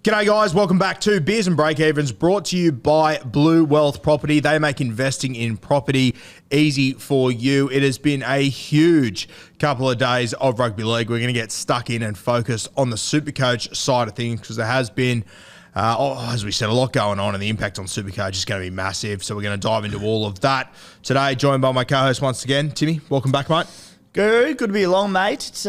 G'day guys, welcome back to Beers and Breakevens, brought to you by Blue Wealth Property. They make investing in property easy for you. It has been a huge couple of days of rugby league. We're going to get stuck in and focus on the SuperCoach side of things because there has been, as we said, a lot going on and the impact on SuperCoach is going to be massive. So we're going to dive into all of that today, joined by my co-host once again, Timmy. Welcome back, mate. Good to be along, mate. It's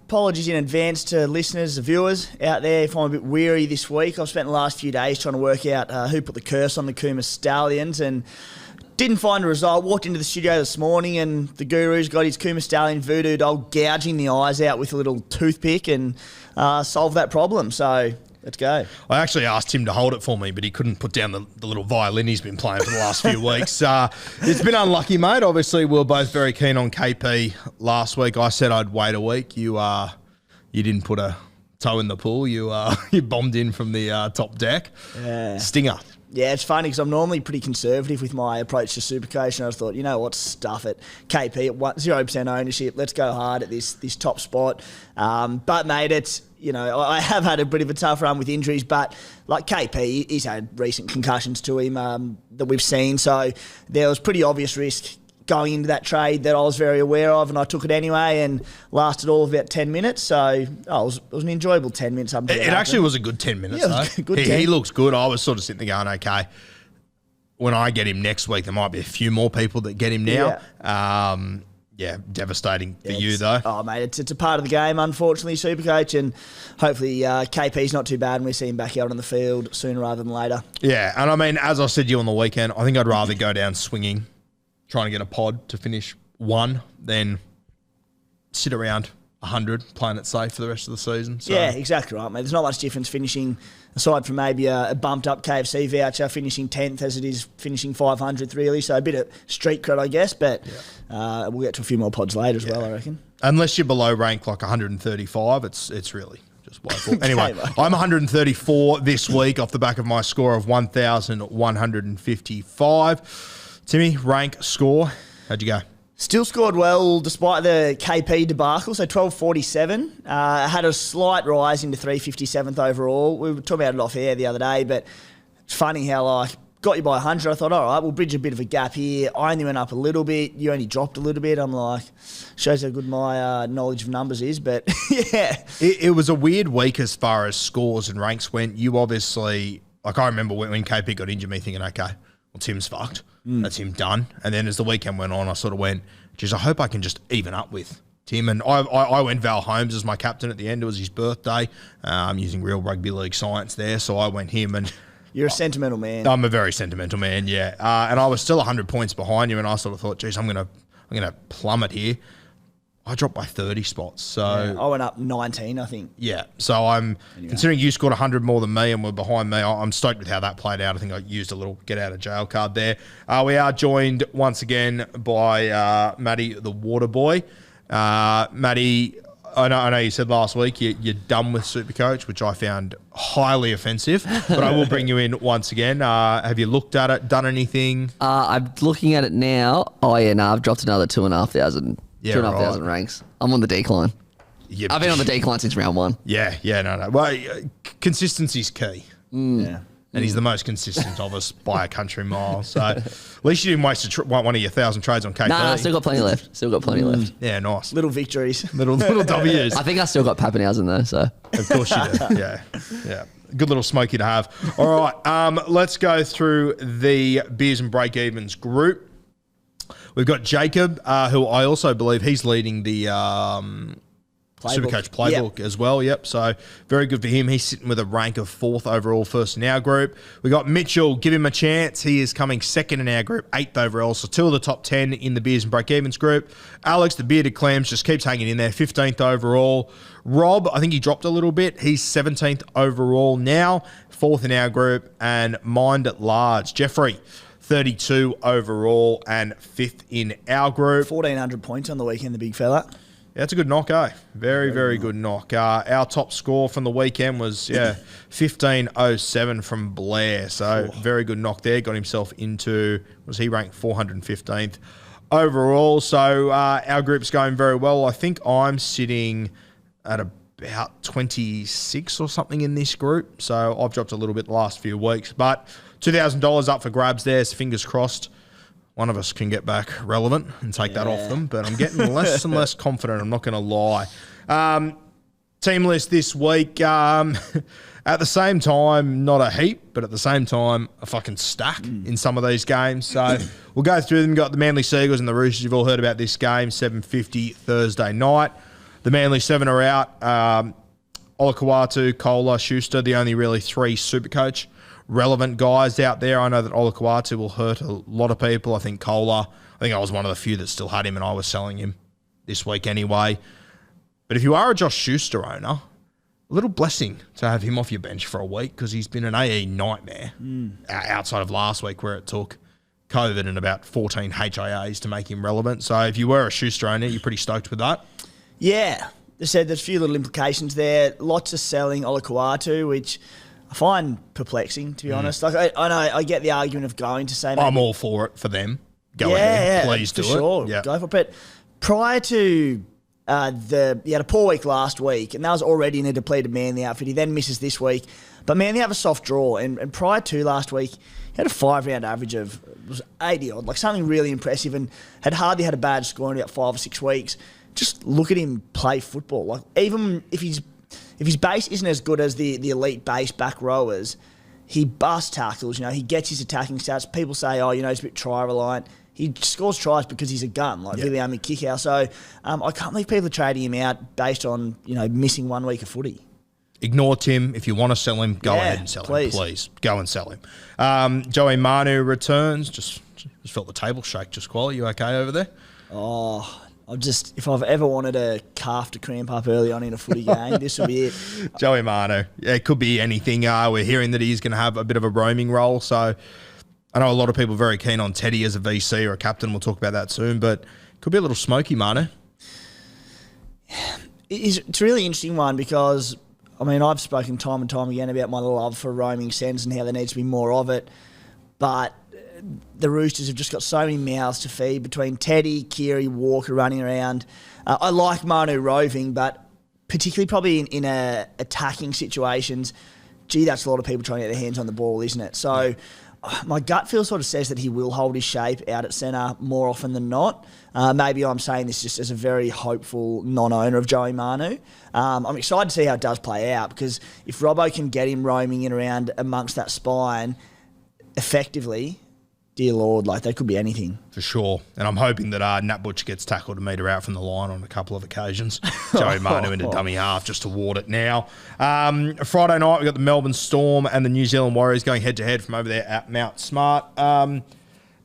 apologies in advance to listeners, the viewers out there if I'm a bit weary this week. I've spent the last few days trying to work out who put the curse on the Kuma Stallions and didn't find a result. Walked into the studio this morning and the guru's got his Kuma Stallion voodoo doll gouging the eyes out with a little toothpick and solved that problem. So let's go. I actually asked him to hold it for me, but he couldn't put down the little violin he's been playing for the last few weeks. It's been unlucky, mate. Obviously, we were both very keen on KP last week. I said I'd wait a week. You didn't put a toe in the pool. You bombed in from the top deck. Yeah. Stinger. Yeah, it's funny because I'm normally pretty conservative with my approach to SuperCoach, and I thought, you know what, stuff it. KP at 0% ownership. Let's go hard at this top spot. But mate, it's, you know, I have had a bit of a tough run with injuries, but like KP, he's had recent concussions to him that we've seen, so there was pretty obvious risk going into that trade that I was very aware of, and I took it anyway and lasted all of about 10 minutes. So it was an enjoyable 10 minutes. It actually was a good 10 minutes, though. He looks good. I was sort of sitting there going, okay, when I get him next week, there might be a few more people that get him now. Yeah, devastating for you, though. Oh, mate, it's a part of the game, unfortunately, SuperCoach, and hopefully KP's not too bad and we see him back out on the field sooner rather than later. Yeah, and I mean, as I said to you on the weekend, I think I'd rather go down swinging, trying to get a pod to finish one, than sit around 100 playing it safe for the rest of the season. So. Yeah, exactly right, mate. There's not much difference finishing, aside from maybe a bumped up KFC voucher, finishing 10th as it is finishing 500th, really. So a bit of street cred, I guess, but we'll get to a few more pods later as well, I reckon. Unless you're below rank like 135, it's really just woeful. Anyway, I'm 134 this week off the back of my score of 1,155. Timmy, rank, score, how'd you go? Still scored well despite the KP debacle, so 1247. Had a slight rise into 357th overall. We were talking about it off air the other day, but it's funny how got you by 100. I thought, all right, we'll bridge a bit of a gap here. I only went up a little bit. You only dropped a little bit. I'm like, shows how good my knowledge of numbers is, but yeah. It was a weird week as far as scores and ranks went. You obviously, I remember when KP got injured, me thinking, okay, well, Tim's fucked. That's him done. And then as the weekend went on, I sort of went, geez, I hope I can just even up with Tim. And I went Val Holmes as my captain at the end. It was his birthday. I'm using real rugby league science there. So I went him. And you're a sentimental man. I'm a very sentimental man, yeah. And I was still 100 points behind you. And I sort of thought, geez, I'm gonna plummet here. I dropped by 30 spots. So I went up 19, I think. Yeah. So considering you scored 100 more than me and were behind me, I'm stoked with how that played out. I think I used a little get out of jail card there. We are joined once again by Matty the Water Boy. Matty, I know you said last week you're done with SuperCoach, which I found highly offensive, but I will bring you in once again. Have you looked at it, done anything? I'm looking at it now. Oh, yeah, no, I've dropped another 2,500. Yeah, 2,500 ranks. I'm on the decline. Yeah, I've been on the decline since round one. Yeah, no. Well, consistency's key. Yeah. And he's the most consistent of us by a country mile. So at least you didn't waste one of your 1,000 trades on KP. Nah, still got plenty left. Yeah, nice. Little victories. Little W's. I think I still got Pappenhausen though, so. Of course you do. Yeah. Good little smoky to have. All right, let's go through the Beers and Breakevens group. We've got Jacob, who I also believe he's leading the SuperCoach playbook as well. Yep. So very good for him. He's sitting with a rank of 4th overall, first in our group. We got Mitchell. Give him a chance. He is coming 2nd in our group, 8th overall. So 2 of the top 10 in the Beers and Breakevens group. Alex, the bearded clams, just keeps hanging in there, 15th overall. Rob, I think he dropped a little bit. He's 17th overall now, 4th in our group. And Mind at Large, Jeffrey, 32 overall and 5th in our group. 1,400 points on the weekend, the big fella. Yeah, that's a good knock, eh? Very good knock. Our top score from the weekend was 1507 from Blair. So very good knock there. Got himself into, was he ranked 415th overall? So our group's going very well. I think I'm sitting at about 26 or something in this group. So I've dropped a little bit the last few weeks. But $2,000 up for grabs there. So fingers crossed one of us can get back relevant and take that off them. But I'm getting less and less confident. I'm not going to lie. Team list this week. At the same time, not a heap, but at the same time, a fucking stack in some of these games. So we'll go through them. We've got the Manly Seagulls and the Roosters. You've all heard about this game, 7:50 Thursday night. The Manly 7 are out. Olakau'atu, Kohler, Schuster, the only really three Supercoach relevant guys out there. I know that Olakau'atu will hurt a lot of people. I think Kohler, I think I was one of the few that still had him and I was selling him this week anyway. But if you are a Josh Schuster owner, a little blessing to have him off your bench for a week because he's been an AE nightmare outside of last week where it took COVID and about 14 HIAs to make him relevant. So if you were a Schuster owner, you're pretty stoked with that? Yeah. They said there's a few little implications there. Lots of selling Olakau'atu, which I find perplexing, to be honest. Like I know I get the argument of going to say... I'm all for it for them. Go ahead. Please do it. Sure. Yeah. Go for it. But prior to... he had a poor week last week, and that was already in a depleted Manly outfit. He then misses this week. But Manly have a soft draw, and prior to last week, he had a 5-round average of 80-odd, like something really impressive, and had hardly had a bad score in about 5 or 6 weeks. Just look at him play football. Like even if his base isn't as good as the elite base back rowers, he busts tackles. He gets his attacking stats. People say, he's a bit try reliant. He scores tries because he's a gun, like really only kick out. So I can't believe people are trading him out based on missing 1 week of footy. Ignore Tim. If you want to sell him, go ahead and sell him. Please go and sell him. Joey Manu returns. Just felt the table shake. Just Qual, you okay over there? Oh, if I've ever wanted a calf to cramp up early on in a footy game, this will be it. Joey Manu. Yeah, it could be anything. We're hearing that he's going to have a bit of a roaming role. So I know a lot of people are very keen on Teddy as a VC or a captain. We'll talk about that soon. But it could be a little smoky, Manu. It's a really interesting one because... I've spoken time and time again about my love for roaming centres and how there needs to be more of it. But the Roosters have just got so many mouths to feed between Teddy, Keary, Walker running around. I like Manu roving, but particularly probably in attacking situations, that's a lot of people trying to get their hands on the ball, isn't it? So my gut feel sort of says that he will hold his shape out at centre more often than not. Maybe I'm saying this just as a very hopeful non-owner of Joey Manu. I'm excited to see how it does play out because if Robbo can get him roaming in around amongst that spine effectively, dear Lord, that could be anything. For sure. And I'm hoping that Nat Butcher gets tackled a metre out from the line on a couple of occasions. Joey Manu into dummy half just to ward it now. Friday night, we've got the Melbourne Storm and the New Zealand Warriors going head-to-head from over there at Mount Smart.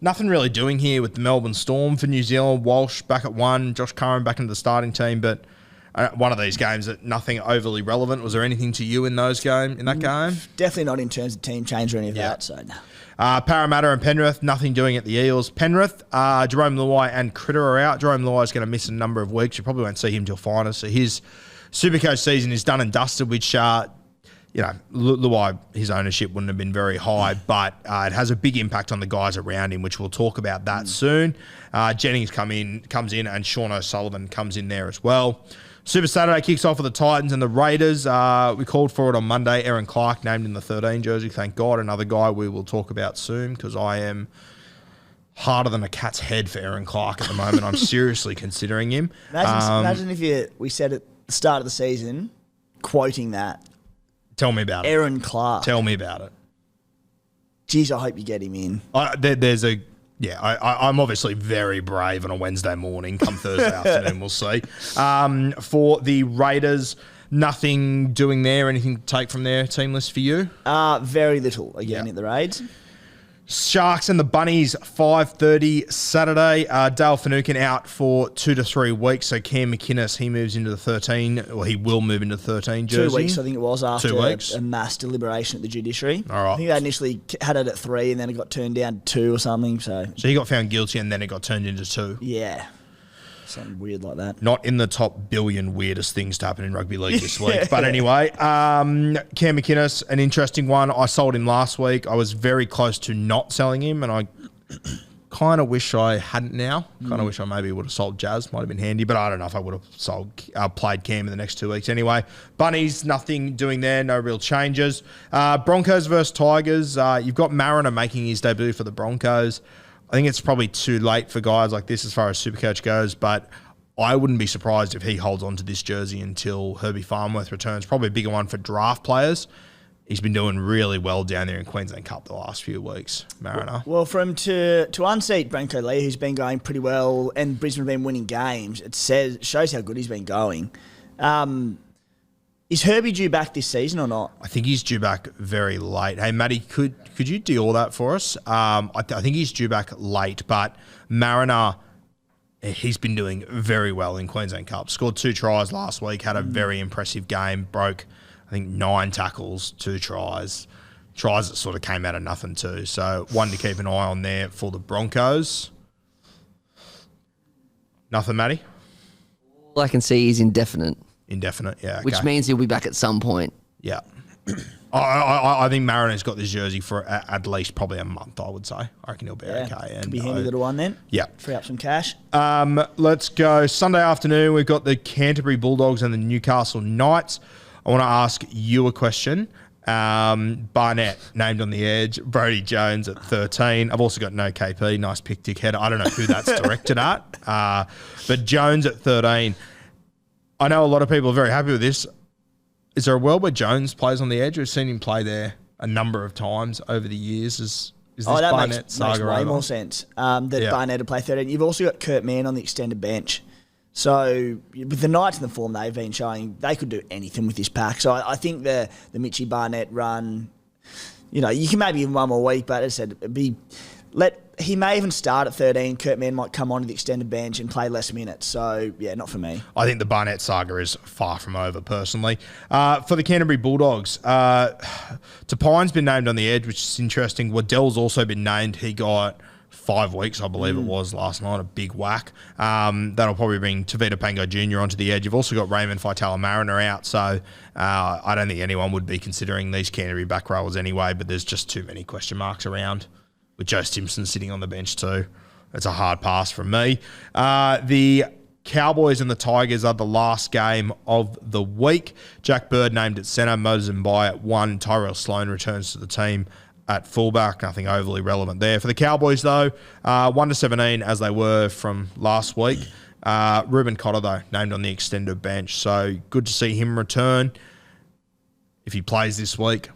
Nothing really doing here with the Melbourne Storm for New Zealand. Walsh back at 1, Josh Curran back into the starting team, but one of these games that nothing overly relevant. Was there anything to you in that game? Definitely not in terms of team change or any of that. So no. Parramatta and Penrith, nothing doing at the Eels. Penrith, Jerome Luai and Critter are out. Jerome Luai is going to miss a number of weeks. You probably won't see him till finals. So his Supercoach season is done and dusted, which Luai, his ownership wouldn't have been very high, but it has a big impact on the guys around him, which we'll talk about that soon. Jennings comes in, and Sean O'Sullivan comes in there as well. Super Saturday kicks off with the Titans and the Raiders. We called for it on Monday. Aaron Clark named in the 13 jersey. Thank God. Another guy we will talk about soon because I am harder than a cat's head for Aaron Clark at the moment. I'm seriously considering him. Imagine if we said at the start of the season, quoting that. Tell me about Aaron Clark. Tell me about it. Geez, I hope you get him in. I'm obviously very brave on a Wednesday morning. Come Thursday afternoon, we'll see. For the Raiders, nothing doing there. Anything to take from their team list for you? Very little, again, at the Raids. Sharks and the Bunnies, 5:30 Saturday. Dale Finucane out for 2 to 3 weeks. So Cam McInnes, he moves into the 13, or he will move into the 13 jersey. 2 weeks, I think it was, after a mass deliberation at the judiciary. All right. I think they initially had it at 3 and then it got turned down to 2 or something. So he got found guilty and then it got turned into 2. Yeah. Something weird like that. Not in the top billion weirdest things to happen in rugby league this week. But anyway, Cam McInnes, an interesting one. I sold him last week. I was very close to not selling him, and I Kind of wish I hadn't now. Kind of wish I maybe would have sold Jazz. Might have been handy, but I don't know if I would have played Cam in the next 2 weeks anyway. Bunnies, nothing doing there. No real changes. Broncos versus Tigers. You've got Mariner making his debut for the Broncos. I think it's probably too late for guys like this as far as Supercoach goes, but I wouldn't be surprised if he holds on to this jersey until Herbie Farnworth returns. Probably a bigger one for draft players. He's been doing really well down there in Queensland Cup the last few weeks, Mariner. Well, for him to unseat Branko Lee, who's been going pretty well, and Brisbane have been winning games, shows how good he's been going. Is Herbie due back this season or not? I think he's due back very late. Hey, Matty, could you deal that for us? I think he's due back late, but Mariner, he's been doing very well in Queensland Cup. Scored 2 tries last week, had a very impressive game, broke, I think, 9 tackles, 2 tries. Tries that sort of came out of nothing too. So one to keep an eye on there for the Broncos. Nothing, Matty? All I can see is indefinite. Indefinite, yeah. Okay. Which means he'll be back at some point. Yeah. I think Mariner's got this jersey for at least probably a month, I would say. I reckon he'll be okay. Could be a handy little one then. Yeah. Free up some cash. Let's go. Sunday afternoon, we've got the Canterbury Bulldogs and the Newcastle Knights. I want to ask you a question. Barnett named on the edge. Brodie Jones at 13. I've also got no KP. Nice pick, dickhead. I don't know who that's directed at. But Jones at 13. I know a lot of people are very happy with this. Is there a world where Jones plays on the edge? We've seen him play there a number of times over the years. Is this Barnett saga makes way over? more sense that Barnett would play 13. You've also got Kurt Mann on the extended bench. So with the Knights in the form they've been showing, they could do anything with this pack. So I think the Mitchie Barnett run, you can maybe give him one more week, but as I said, he may even start at 13. Kurt Mann might come onto the extended bench and play less minutes. So, yeah, not for me. I think the Barnett saga is far from over, personally. For the Canterbury Bulldogs, Tapine's been named on the edge, which is interesting. Waddell's also been named. He got 5 weeks, I believe it was, last night, a big whack. That'll probably bring Tavita Pango Jr. onto the edge. You've also got Raymond Faitala Mariner out, so I don't think anyone would be considering these Canterbury back rowers anyway, but there's just too many question marks around. With Joe Stimson sitting on the bench too. It's a hard pass from me. The Cowboys and the Tigers are the last game of the week. Jack Bird named at centre, Moses Mbai at 1. Tyrell Sloan returns to the team at fullback. Nothing overly relevant there. For the Cowboys, though, 1 to 17 as they were from last week. Ruben Cotter, though, named on the extended bench. So good to see him return. If he plays this week,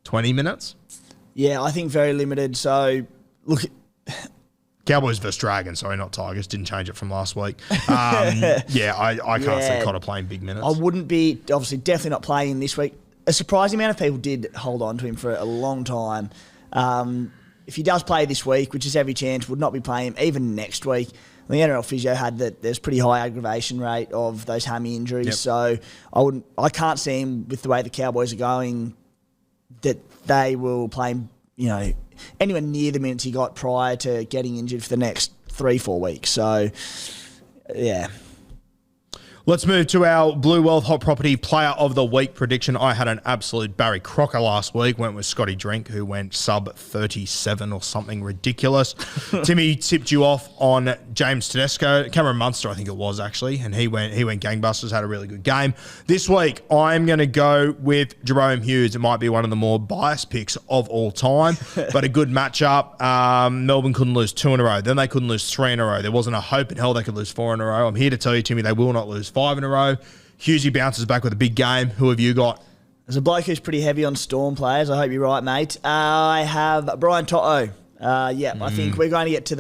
20 minutes. Yeah, I think very limited. So, look... Cowboys versus Dragons, sorry, not Tigers. Didn't change it from last week. I can't see Cotter playing big minutes. I wouldn't be, obviously, definitely not playing him this week. A surprising amount of people did hold on to him for a long time. If he does play this week, which is every chance, would not be playing him even next week. The NRL physio had that there's pretty high aggravation rate of those hammy injuries. Yep. So I can't see him with the way the Cowboys are going that they will play him, anywhere near the minutes he got prior to getting injured for the next 3-4 weeks. So, yeah. Let's move to our Blue Wealth Hot Property Player of the Week prediction. I had an absolute Barry Crocker last week. Went with Scotty Drink, who went sub 37 or something ridiculous. Timmy tipped you off on James Tedesco, Cameron Munster, I think it was actually, and he went gangbusters. Had a really good game. This week, I'm going to go with Jerome Hughes. It might be one of the more biased picks of all time, but a good matchup. Melbourne couldn't lose 2 in a row. Then they couldn't lose 3 in a row. There wasn't a hope in hell they could lose 4 in a row. I'm here to tell you, Timmy, they will not lose 5 in a row. Hughesy bounces back with a big game. Who have you got? There's a bloke who's pretty heavy on Storm players. I hope you're right, mate. I have Brian To'o. I think we're going to get to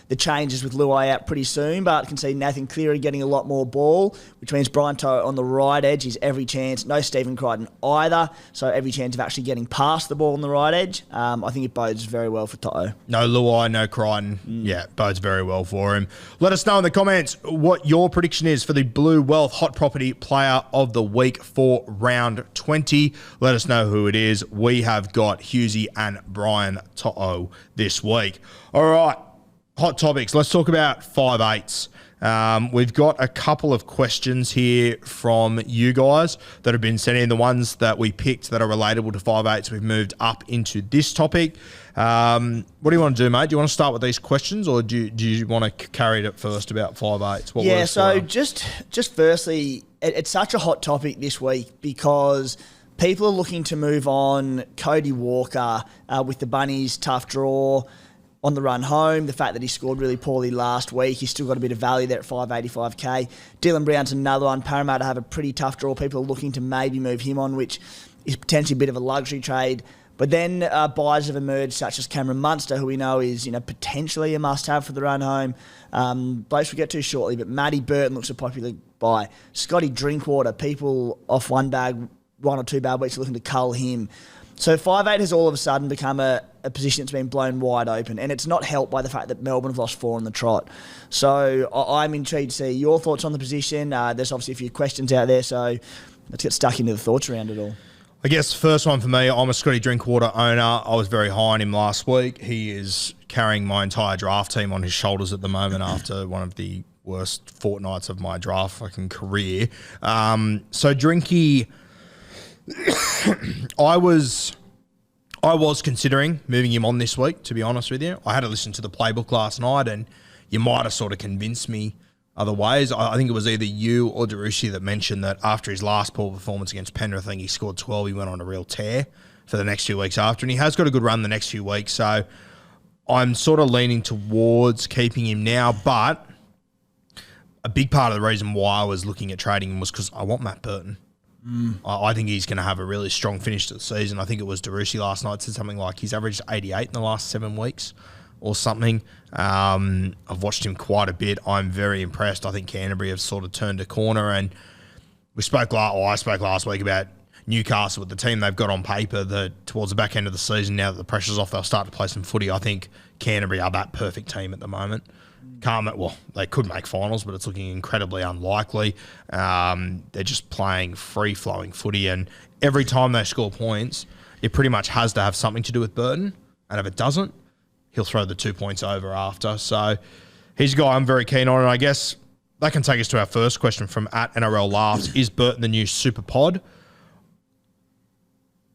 the changes with Luai out pretty soon, but I can see Nathan Cleary getting a lot more ball, which means Brian To'o on the right edge is every chance. No Stephen Crichton either, so every chance of actually getting past the ball on the right edge. I think it bodes very well for To'o. No Luai, no Crichton. Yeah, bodes very well for him. Let us know in the comments what your prediction is for the Blue Wealth Hot Property Player of the Week for round 20. Let us know who it is. We have got Hughesy and Brian To'o this week. All right, hot topics. Let's talk about 5'8". We've got a couple of questions here from you guys that have been sending in. The ones that we picked that are relatable to 5'8", so we've moved up into this topic. What do you want to do, mate? Do you want to start with these questions, or do you want to carry it first about 5'8"? Yeah, so just firstly, it's such a hot topic this week because people are looking to move on Cody Walker with the Bunnies' tough draw on the run home, the fact that he scored really poorly last week. He's still got a bit of value there at 585k. Dylan Brown's another one. Parramatta have a pretty tough draw. People are looking to maybe move him on, which is potentially a bit of a luxury trade. But then buyers have emerged, such as Cameron Munster, who we know is potentially a must-have for the run home. Both we'll get to shortly, but Matty Burton looks a popular buy. Scotty Drinkwater, people off one or two bad weeks are looking to cull him. So 5'8" has all of a sudden become a position that's been blown wide open, and it's not helped by the fact that Melbourne have lost 4 on the trot. So I'm intrigued to see your thoughts on the position. There's obviously a few questions out there, so let's get stuck into the thoughts around it all. I guess the first one for me, I'm a Scotty Drinkwater owner. I was very high on him last week. He is carrying my entire draft team on his shoulders at the moment after one of the worst fortnights of my draft fucking career. So Drinky... I was considering moving him on this week, to be honest with you. I had to listen to the playbook last night, and you might have sort of convinced me other ways. I think it was either you or Darushi that mentioned that after his last poor performance against Penrith, I think he scored 12, he went on a real tear for the next few weeks after, and he has got a good run the next few weeks, so I'm sort of leaning towards keeping him now, but a big part of the reason why I was looking at trading him was because I want Matt Burton. I think he's going to have a really strong finish to the season. I think it was Darushi last night said something like he's averaged 88 in the last 7 weeks or something. I've watched him quite a bit. I'm very impressed. I think Canterbury have sort of turned a corner, and I spoke last week about Newcastle with the team they've got on paper that towards the back end of the season, now that the pressure's off, they'll start to play some footy. I think Canterbury are that perfect team at the moment. They could make finals, but it's looking incredibly unlikely. They're just playing free-flowing footy, and every time they score points, it pretty much has to have something to do with Burton, and if it doesn't, he'll throw the 2 points over after. So he's a guy I'm very keen on, and I guess that can take us to our first question from @NRL Laughs. Is Burton the new superpod?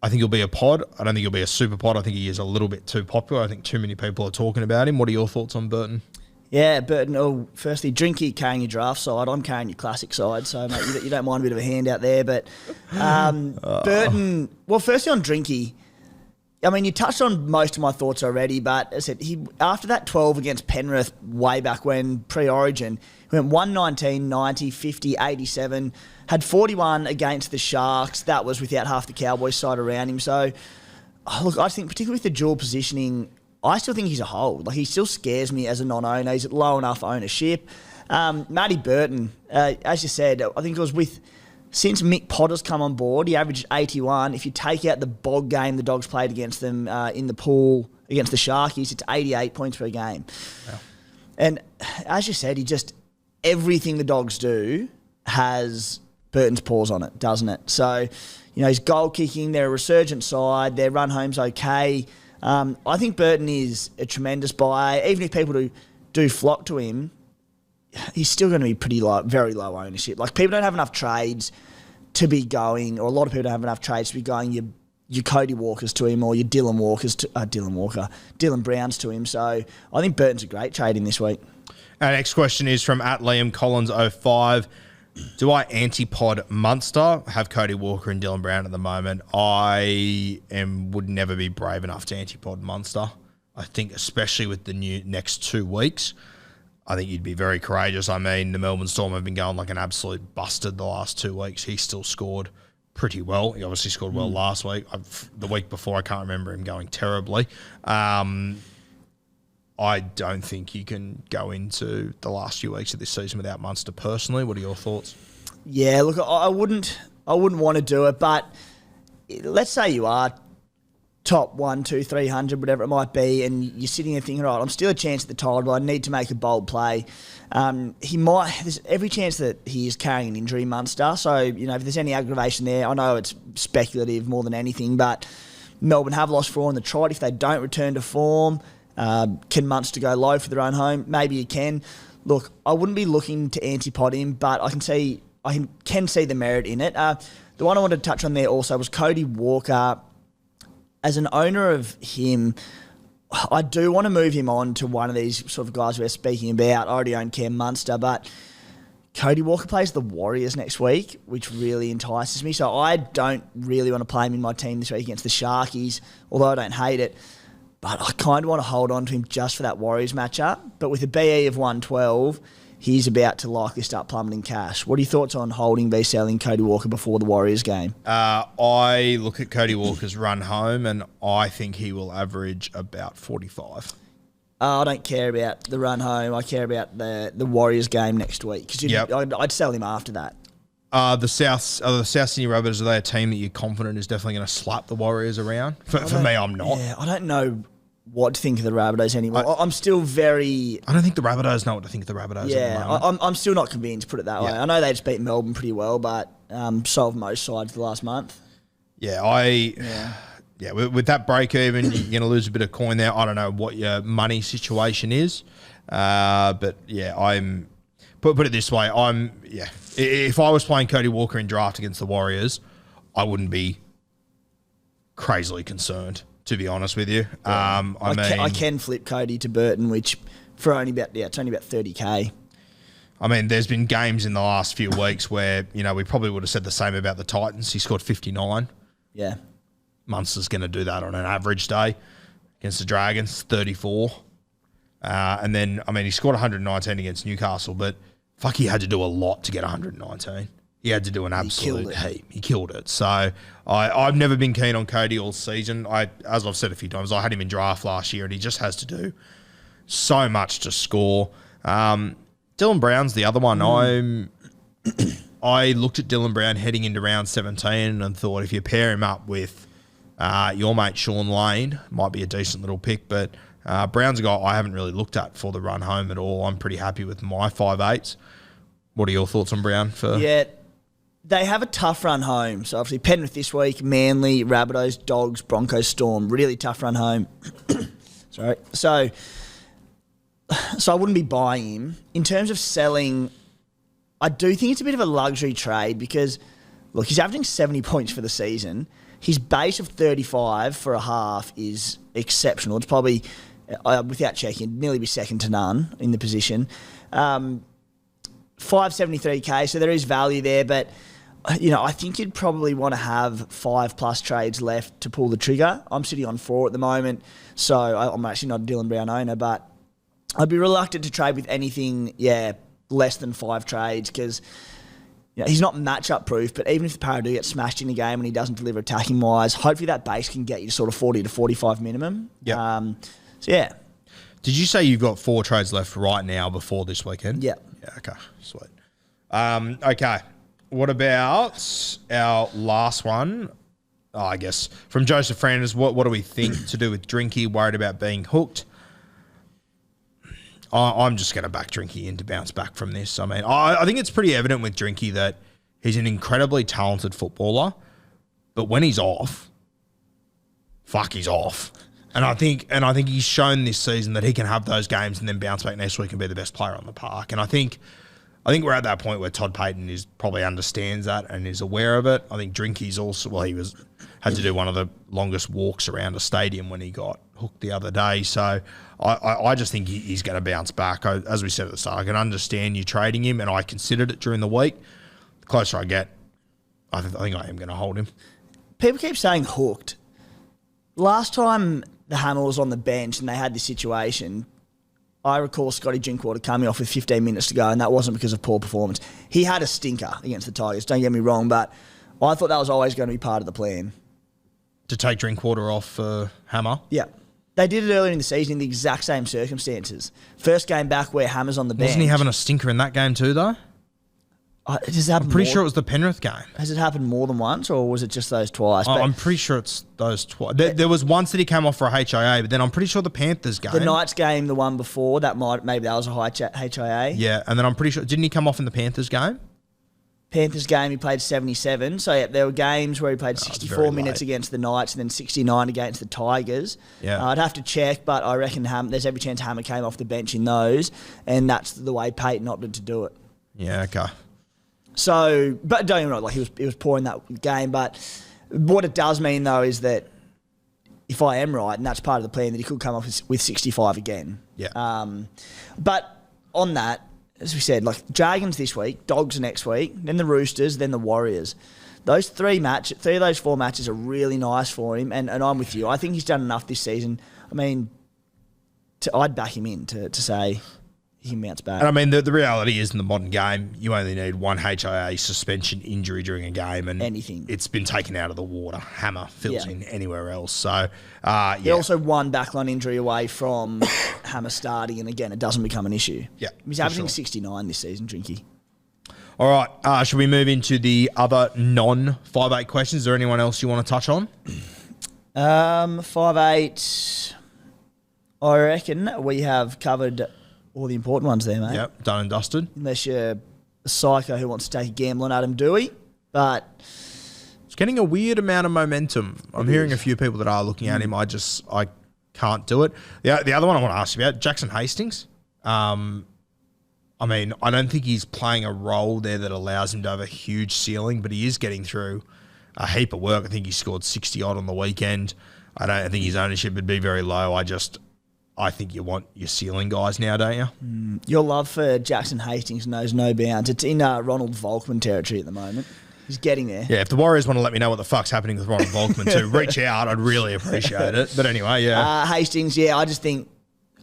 I think he'll be a pod. I don't think he'll be a superpod. I think he is a little bit too popular. I think too many people are talking about him. What are your thoughts on Burton? Yeah, Burton, firstly, Drinky carrying your draft side. I'm carrying your classic side, so, mate, you don't mind a bit of a hand out there. But Burton, well, firstly on Drinky, I mean, you touched on most of my thoughts already, but as I said, after that 12 against Penrith way back when, pre-Origin, he went 119, 90, 50, 87, had 41 against the Sharks. That was without half the Cowboys side around him. So, look, I think particularly with the dual positioning, I still think he's a hold. Like, he still scares me as a non-owner. He's at low enough ownership. Matty Burton, as you said, I think it was since Mick Potter's come on board, he averaged 81. If you take out the bog game the Dogs played against them in the pool against the Sharkies, it's 88 points per game. Wow. And as you said, everything the Dogs do has Burton's paws on it, doesn't it? So, he's goal kicking. They're a resurgent side. Their run home's okay. I think Burton is a tremendous buy. Even if people do flock to him, he's still going to be pretty very low ownership. Like, people don't have enough trades to be going, or a lot of people don't have enough trades to be going your Cody Walkers to him or your Dylan Browns to him. So I think Burton's a great trade in this week. Our next question is from @Liam Collins 05. Do I antipod Munster? Have Cody Walker and Dylan Brown at the moment. Would never be brave enough to antipod Munster. I think especially with the next 2 weeks, I think you'd be very courageous. I mean, the Melbourne Storm have been going like an absolute bastard the last 2 weeks. He still scored pretty well. He obviously scored well last week. The week before, I can't remember him going terribly. I don't think you can go into the last few weeks of this season without Munster personally. What are your thoughts? Yeah, look, I wouldn't want to do it, but let's say you are top 1, 2, 300, whatever it might be, and you're sitting there thinking, right, I'm still a chance at the title, but I need to make a bold play. There's every chance that he is carrying an injury, Munster. So, if there's any aggravation there, I know it's speculative more than anything, but Melbourne have lost 4 on the trot. If they don't return to form, can Munster go low for their own home? Maybe you can. look, I wouldn't be looking to anti-pod him, but I can see the merit in it. The one I wanted to touch on there also was Cody Walker. As an owner of him, I do want to move him on to one of these sort of guys we're speaking about. I already own Cam Munster, but Cody Walker plays the Warriors next week, which really entices me. So I don't really want to play him in my team this week against the Sharkies, although I don't hate it. But I kind of want to hold on to him just for that Warriors matchup. But with a BE of 112, he's about to likely start plummeting cash. What are your thoughts on holding v selling Cody Walker before the Warriors game? I look at Cody Walker's run home, and I think he will average about 45. I don't care about the run home. I care about the Warriors game next week. Because I'd sell him after that. The South Sydney Rabbitohs, are they a team that you're confident is definitely going to slap the Warriors around? For me, I'm not. Yeah, I don't know what to think of the Rabbitohs anymore. I'm still very... I don't think the Rabbitohs know what to think of the Rabbitohs at the moment. I'm still not convinced, put it that way. I know they just beat Melbourne pretty well, but solved most sides the last month. With that break even, you're going to lose a bit of coin there. I don't know what your money situation is. But yeah, put it this way. If I was playing Cody Walker in draft against the Warriors, I wouldn't be crazily concerned, to be honest with you. Yeah. I can flip Cody to Burton, which for only about it's only about 30k. I mean, there's been games in the last few weeks where, we probably would have said the same about the Titans. He scored 59. Yeah. Munster's going to do that on an average day against the Dragons, 34. And then, he scored 119 against Newcastle, but he had to do a lot to get 119. He had to do an absolute heap. He killed it. So I've never been keen on Cody all season. As I've said a few times, I had him in draft last year, and he just has to do so much to score. Dylan Brown's the other one. I looked at Dylan Brown heading into round 17 and thought if you pair him up with your mate Sean Lane, might be a decent little pick. But Brown's a guy I haven't really looked at for the run home at all. I'm pretty happy with my 5/8s. What are your thoughts on Brown? They have a tough run home. So obviously Penrith this week, Manly, Rabbitohs, Dogs, Broncos, Storm. Really tough run home. Sorry. So I wouldn't be buying him. In terms of selling, I do think it's a bit of a luxury trade because, look, he's averaging 70 points for the season. His base of 35 for a half is exceptional. It's probably, without checking, nearly be second to none in the position. 573k, so there is value there, but I think you'd probably want to have 5+ trades left to pull the trigger. I'm sitting on 4 at the moment, so I'm actually not a Dylan Brown owner, but I'd be reluctant to trade with anything, less than 5 trades because he's not matchup proof, but even if the Parra do get smashed in the game and he doesn't deliver attacking wise, hopefully that base can get you to sort of 40 to 45 minimum. Yeah. Did you say you've got 4 trades left right now before this weekend? Yeah. Yeah, okay. Sweet. Okay. What about our last one? I guess from Joseph Flanders, what do we think to do with Drinky? Worried about being hooked? I'm just going to back Drinky in to bounce back from this. I think it's pretty evident with Drinky that he's an incredibly talented footballer, but when he's off, he's off. And I think he's shown this season that he can have those games and then bounce back next week and be the best player on the park. And I think we're at that point where Todd Payton probably understands that and is aware of it. I think Drinky's also, had to do one of the longest walks around a stadium when he got hooked the other day. So I just think he's going to bounce back. As we said at the start, I can understand you trading him, and I considered it during the week. The closer I get, I think I am going to hold him. People keep saying hooked. Last time the Hammer was on the bench and they had this situation, I recall Scotty Drinkwater coming off with 15 minutes to go, and that wasn't because of poor performance. He had a stinker against the Tigers, don't get me wrong, but I thought that was always going to be part of the plan. To take Drinkwater off Hammer? Yeah. They did it earlier in the season in the exact same circumstances. First game back where Hammer's on the bench. Wasn't he having a stinker in that game too, though? I'm pretty sure it was the Penrith game. Has it happened more than once, or was it just those twice? I'm pretty sure it's those twice. There was once that he came off for a HIA, but then I'm pretty sure the Panthers game. The Knights game, the one before, maybe that was a HIA. Yeah, and then I'm pretty sure, didn't he come off in the Panthers game? Panthers game, he played 77. So, yeah, there were games where he played 64 minutes against the Knights and then 69 against the Tigers. Yeah. I'd have to check, but I reckon there's every chance Hammer came off the bench in those, and that's the way Peyton opted to do it. Yeah, okay. So, but don't get me wrong, like he was poor in that game. But what it does mean, though, is that if I am right, and that's part of the plan, that he could come off with 65 again. Yeah. But on that, as we said, like Dragons this week, Dogs next week, then the Roosters, then the Warriors. Those three of those 4 matches are really nice for him, and I'm with you. I think he's done enough this season. I mean, I'd back him in to say he can bounce back. And I mean, the reality is in the modern game, you only need one HIA suspension injury during a game, and anything. It's been taken out of the water. Hammer fills in anywhere else. So, They're also one backline injury away from Hammer starting, and again, it doesn't become an issue. Yeah, he's averaging 69 this season, Drinky. All right, should we move into the other non-5'8" questions? Is there anyone else you want to touch on? 5'8", I reckon we have covered all the important ones there, mate. Yep, done and dusted. Unless you're a psycho who wants to take a gamble on Adam Dewey. But it's getting a weird amount of momentum. I'm hearing a few people that are looking at him. I can't do it. The other one I want to ask you about, Jackson Hastings. I mean, I don't think he's playing a role there that allows him to have a huge ceiling, but he is getting through a heap of work. I think he scored 60-odd on the weekend. I think his ownership would be very low. I think you want your ceiling guys now, don't you? Your love for Jackson Hastings knows no bounds. It's in Ronald Volkman territory at the moment. He's getting there. Yeah, if the Warriors want to let me know what the fuck's happening with Ronald Volkman too, reach out. I'd really appreciate it. But anyway, yeah. Hastings, I just think,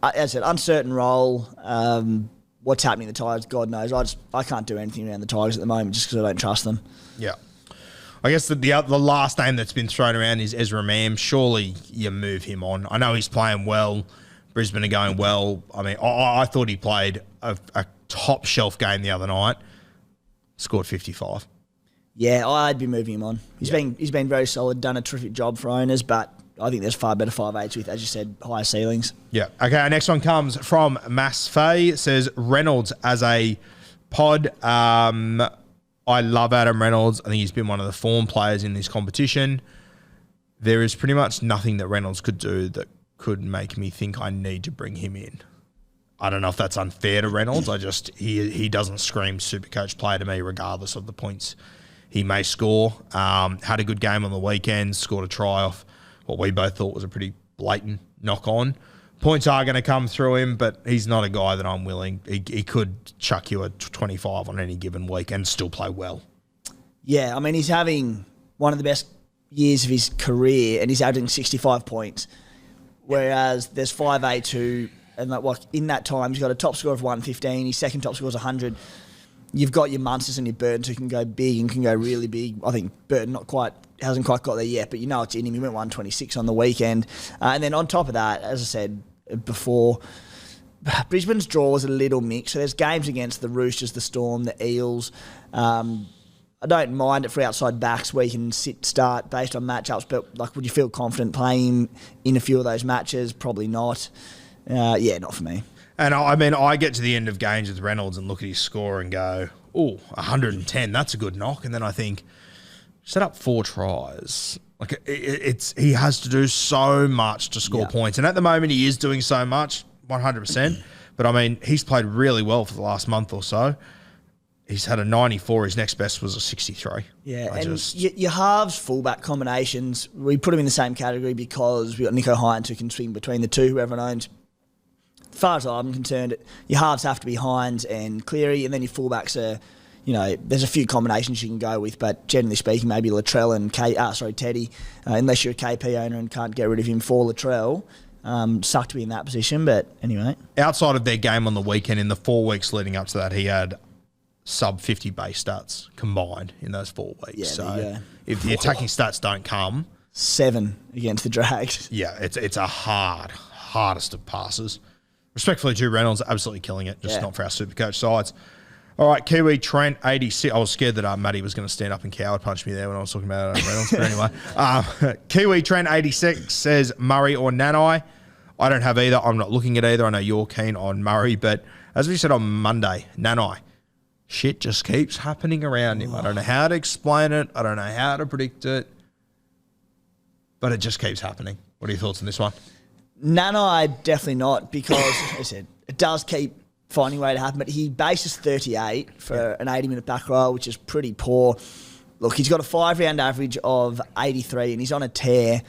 as I said, uncertain role. What's happening to the Tigers, God knows. I can't do anything around the Tigers at the moment just because I don't trust them. Yeah. I guess the last name that's been thrown around is Ezra Mam. Surely you move him on. I know he's playing well. Brisbane are going well. I mean, I thought he played a top shelf game the other night. Scored 55. Yeah, I'd be moving him on. He's been very solid, done a terrific job for owners, but I think there's far better 5'8" with, as you said, higher ceilings. Yeah. Okay, our next one comes from Mass Fay. It says, Reynolds as a pod. I love Adam Reynolds. I think he's been one of the form players in this competition. There is pretty much nothing that Reynolds could do that could make me think I need to bring him in. I don't know if that's unfair to Reynolds. He doesn't scream Supercoach player to me regardless of the points he may score. Had a good game on the weekend, scored a try off what we both thought was a pretty blatant knock on. Points are going to come through him, but he's not a guy that I'm willing. He could chuck you a 25 on any given week and still play well. Yeah, I mean, he's having one of the best years of his career and he's averaging 65 points. Whereas there's 5'8" who, and like in that time, he's got a top score of 115. His second top score is 100. You've got your Munsters and your Burtons who can go big and can go really big. I think Burton hasn't quite got there yet, but you know it's in him. He went 126 on the weekend. And then on top of that, as I said before, Brisbane's draw was a little mixed. So there's games against the Roosters, the Storm, the Eels. I don't mind it for outside backs where you can start based on matchups, but like, would you feel confident playing in a few of those matches? Probably not. Not for me. And I mean, I get to the end of games with Reynolds and look at his score and go, 110, that's a good knock. And then I think, set up 4 tries. Like he has to do so much to score points. And at the moment he is doing so much, 100%. But I mean, he's played really well for the last month or so. He's had a 94. His next best was a 63. Yeah, your halves fullback combinations, we put them in the same category because we got Nico Hines who can swing between the two, whoever owns. As far as I'm concerned, your halves have to be Hines and Cleary, and then your fullbacks are, there's a few combinations you can go with, but generally speaking, maybe Latrell and Teddy, unless you're a KP owner and can't get rid of him for Latrell. Suck to be in that position, but anyway. Outside of their game on the weekend, in the 4 weeks leading up to that, he had sub 50 base stats combined in those 4 weeks. Yeah, so if the attacking stats don't come, 7 against the Drags. Yeah, it's a hardest of passes. Respectfully to Reynolds, absolutely killing it, just not for our Supercoach sides. All right, Kiwi Trent 86. I was scared that Matty was going to stand up and coward punch me there when I was talking about Reynolds. But anyway, Kiwi Trent 86 says Murray or Nanai. I don't have either. I'm not looking at either. I know you're keen on Murray, but as we said on Monday, Nanai. shit just keeps happening around him. I don't know how to explain it. I don't know how to predict it. But it just keeps happening. What are your thoughts on this one? Nanai, definitely not, because, as I said, it does keep finding a way to happen. But he bases 38 for an 80-minute back row, which is pretty poor. Look, he's got a 5-round average of 83, and he's on a tear.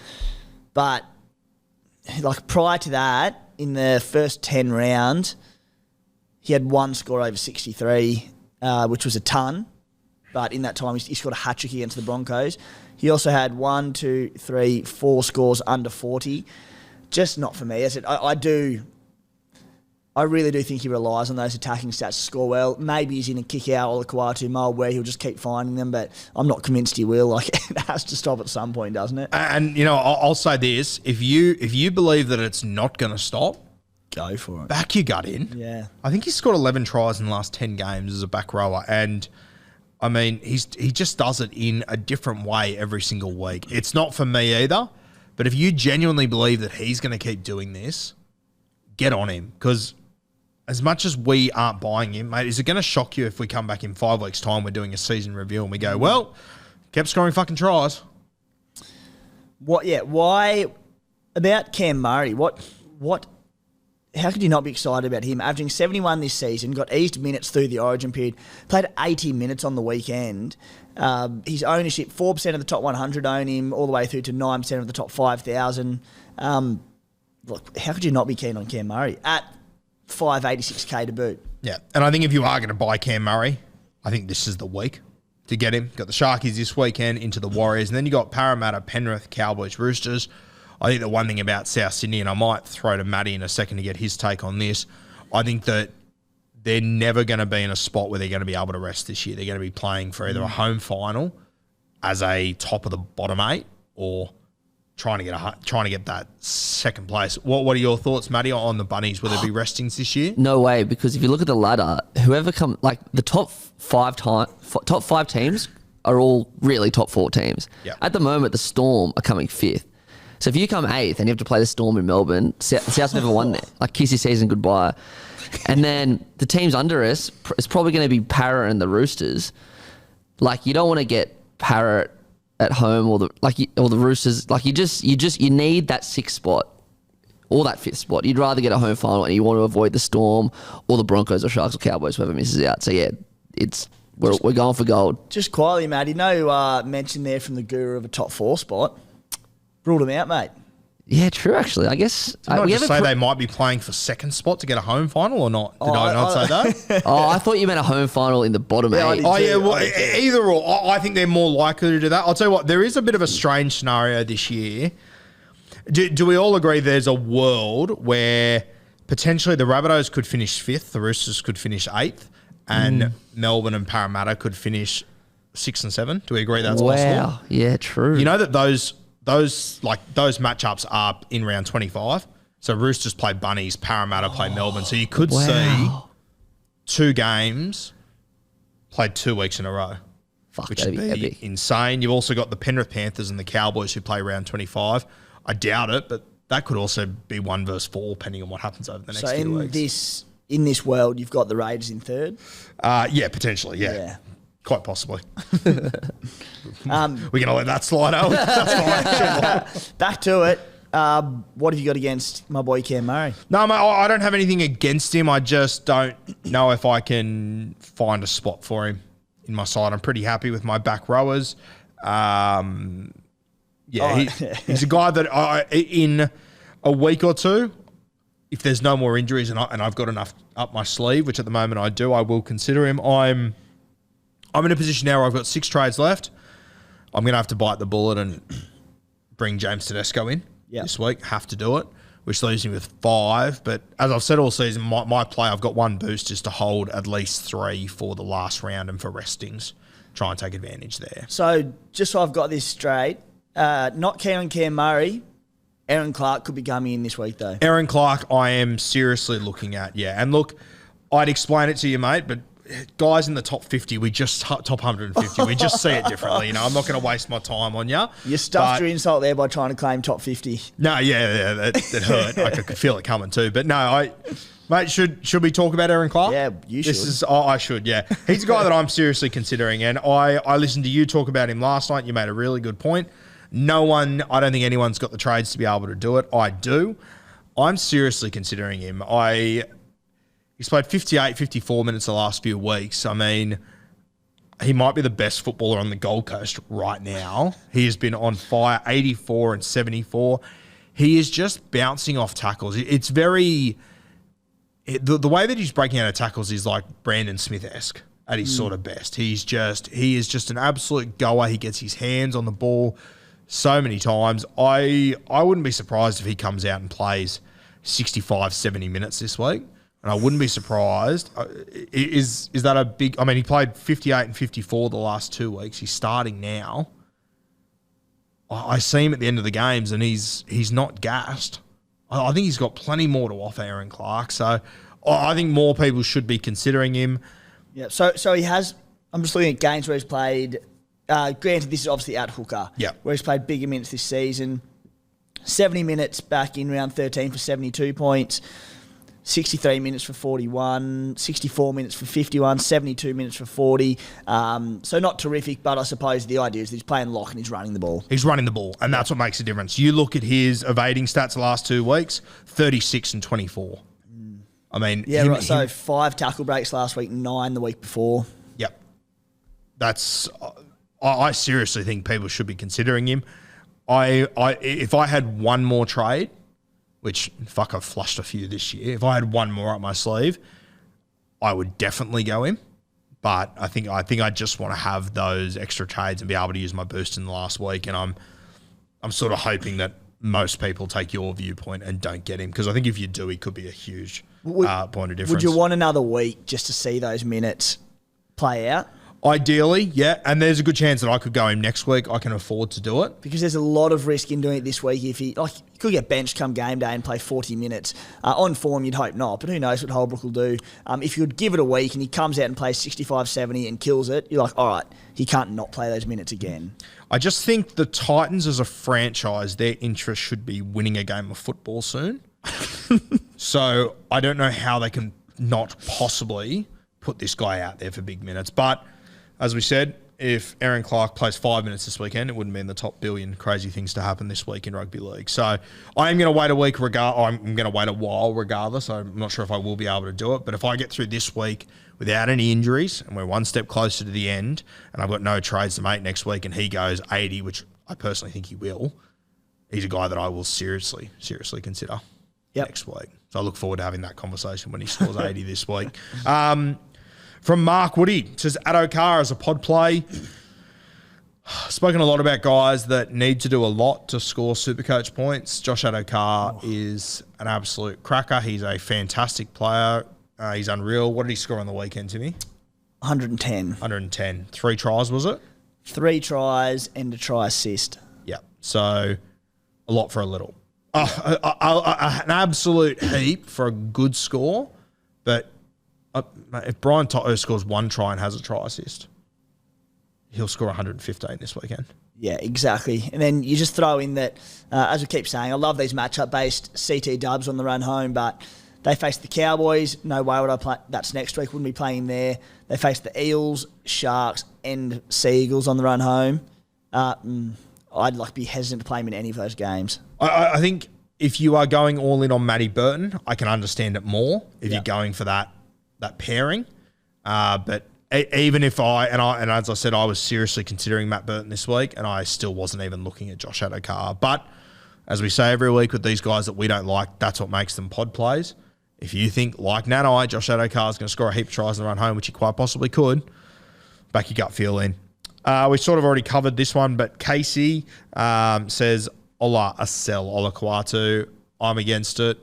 But, like, prior to that, in the first 10 rounds, he had one score over 63, which was a ton. But in that time, he scored a hat-trick against the Broncos. He also had 4 scores under 40. Just not for me. As I really do think he relies on those attacking stats to score well. Maybe he's in a kick-out or a Kawatu mold where he'll just keep finding them, but I'm not convinced he will. Like, it has to stop at some point, doesn't it? And, I'll say this. If you believe that it's not going to stop, go for it. Back your gut in. Yeah. I think he's scored 11 tries in the last 10 games as a back rower, and I mean, he just does it in a different way every single week. It's not for me either, but if you genuinely believe that he's going to keep doing this, get on him. Because as much as we aren't buying him, mate, is it going to shock you if we come back in 5 weeks' time, we're doing a season review and we go, well, kept scoring fucking tries? What? Yeah. Why? About Cam Murray, what? How could you not be excited about him? Averaging 71 this season, got eased minutes through the origin period, played 80 minutes on the weekend. His ownership, 4% of the top 100 own him, all the way through to 9% of the top 5,000. Look, how could you not be keen on Cam Murray at $586K to boot? Yeah, and I think if you are going to buy Cam Murray, I think this is the week to get him. Got the Sharkies this weekend, into the Warriors, and then you got Parramatta, Penrith, Cowboys, Roosters. I think the one thing about South Sydney, and I might throw to Matty in a second to get his take on this, I think that they're never going to be in a spot where they're going to be able to rest this year. They're going to be playing for either a home final as a top of the bottom 8 or trying to get that second place. What are your thoughts, Matty, on the Bunnies? Will there be restings this year? No way, because if you look at the ladder, whoever come like the top five teams are all really top 4 teams. Yep. At the moment, the Storm are coming 5th. So if you come 8th and you have to play the Storm in Melbourne, South's never won there. Like, kiss your season goodbye. And then the teams under us is probably going to be Parrot and the Roosters. Like, you don't want to get Parrot at home or the Roosters. Like, you need that 6th spot or that 5th spot. You'd rather get a home final, and you want to avoid the Storm or the Broncos or Sharks or Cowboys, whoever misses out. So yeah, we're going for gold. Just quietly, Matt, mention there from the guru of a top 4 spot. Ruled him out, mate. Yeah, true, actually. I guess... Did I just say they might be playing for 2nd spot to get a home final or not? Did I not say that? I thought you meant a home final in the bottom 8. Either or. I think they're more likely to do that. I'll tell you what, there is a bit of a strange scenario this year. Do we all agree there's a world where potentially the Rabbitohs could finish 5th, the Roosters could finish 8th, and Melbourne and Parramatta could finish 6 and 7? Do we agree that's possible? Wow, yeah, true. You know that those matchups are in round 25. So Roosters play Bunnies, Parramatta play Melbourne. So you could see 2 games played 2 weeks in a row. Fuck, which would be epic. Insane. You've also got the Penrith Panthers and the Cowboys who play round 25. I doubt it, but that could also be 1 versus 4, depending on what happens over the next few weeks. In this world, you've got the Raiders in 3rd? Yeah, potentially, yeah. Quite possibly. We're going to let that slide out. That's fine. Back to it. What have you got against my boy Cam Murray? No, mate, I don't have anything against him. I just don't know if I can find a spot for him in my side. I'm pretty happy with my back rowers. He's a guy that in a week or two, if there's no more injuries and I've got enough up my sleeve, which at the moment I do, I will consider him. I'm in a position now where I've got 6 trades left. I'm going to have to bite the bullet and bring James Tedesco in this week. Have to do it, which leaves me with 5. But as I've said all season, my play, I've got 1 boost is to hold at least 3 for the last round and for restings. Try and take advantage there. So just so I've got this straight, not keen on Cam Murray. Aaron Clark could be coming in this week, though. Aaron Clark, I am seriously looking at, And look, I'd explain it to you, mate, but guys in the top 50, top 150, we just see it differently. I'm not going to waste my time on you. You stuffed your insult there by trying to claim top 50. No, that hurt. I could feel it coming too. But no, Mate, should we talk about Aaron Clark? Yeah, you should. I should, yeah. He's a guy that I'm seriously considering, and I listened to you talk about him last night. You made a really good point. I don't think anyone's got the trades to be able to do it. I do. I'm seriously considering him. He's played 58, 54 minutes the last few weeks. I mean, he might be the best footballer on the Gold Coast right now. He has been on fire, 84 and 74. He is just bouncing off tackles. It's very... The way that he's breaking out of tackles is like Brandon Smith-esque at his sort of best. He is just an absolute goer. He gets his hands on the ball so many times. I wouldn't be surprised if he comes out and plays 65, 70 minutes this week. And I wouldn't be surprised. Is that a big... I mean, he played 58 and 54 the last 2 weeks. He's starting now. I see him at the end of the games and he's not gassed. I think he's got plenty more to offer, Aaron Clark. So I think more people should be considering him. Yeah. So he has. I'm just looking at games where he's played. Granted, this is obviously at hooker. Yeah. Where he's played bigger minutes this season. 70 minutes back in round 13 for 72 points. 63 minutes for 41, 64 minutes for 51, 72 minutes for 40. So not terrific, but I suppose the idea is that he's playing lock and he's running the ball. He's running the ball, and that's what makes a difference. You look at his evading stats the last 2 weeks, 36 and 24. I mean... Yeah, right. So 5 tackle breaks last week, 9 the week before. Yep. That's... I seriously think people should be considering him. If I had one more trade... which, fuck, I've flushed a few this year. If I had one more up my sleeve, I would definitely go him. But I think I just want to have those extra trades and be able to use my boost in the last week. And I'm sort of hoping that most people take your viewpoint and don't get him, because I think if you do, he could be a huge point of difference. Would you want another week just to see those minutes play out? Ideally, yeah. And there's a good chance that I could go him next week. I can afford to do it. Because there's a lot of risk in doing it this week. If he could get benched come game day and play 40 minutes. On form, you'd hope not, but who knows what Holbrook will do. If you would give it a week and he comes out and plays 65, 70 and kills it, you're like, all right, he can't not play those minutes again. I just think the Titans as a franchise, their interest should be winning a game of football soon. So I don't know how they can not possibly put this guy out there for big minutes. But as we said, if Aaron Clark plays 5 minutes this weekend, it wouldn't be in the top billion crazy things to happen this week in rugby league. So I am going to wait a week. I'm going to wait a while regardless. I'm not sure if I will be able to do it. But if I get through this week without any injuries and we're one step closer to the end and I've got no trades to make next week and he goes 80, which I personally think he will, he's a guy that I will seriously consider next week. So I look forward to having that conversation when he scores 80 this week. From Mark Woody, says Addo-Carr as a pod play. Spoken a lot about guys that need to do a lot to score SuperCoach points. Josh Addo-Carr is an absolute cracker. He's a fantastic player. He's unreal. What did he score on the weekend, Timmy? 110. 110. 3 tries, was it? 3 tries and a try assist. Yeah. So a lot for a little. An absolute heap for a good score, but if Brian Toto scores 1 try and has a try assist, he'll score 115 this weekend. Yeah, exactly. And then you just throw in that, as we keep saying, I love these matchup-based CT dubs on the run home, but they face the Cowboys. No way would I play. That's next week. Wouldn't be playing there. They face the Eels, Sharks, and Sea Eagles on the run home. I'd be hesitant to play him in any of those games. I think if you are going all in on Matty Burton, I can understand it more if you're going for that pairing. But even if and as I said, I was seriously considering Matt Burton this week, and I still wasn't even looking at Josh Addo-Carr. But as we say every week with these guys that we don't like, that's what makes them pod plays. If you think, like Nat I, Josh Addo-Carr is going to score a heap of tries in the run home, which he quite possibly could, back your gut feel in. We sort of already covered this one, but Casey says, Ola a sell, Ola Kawatu. I'm against it,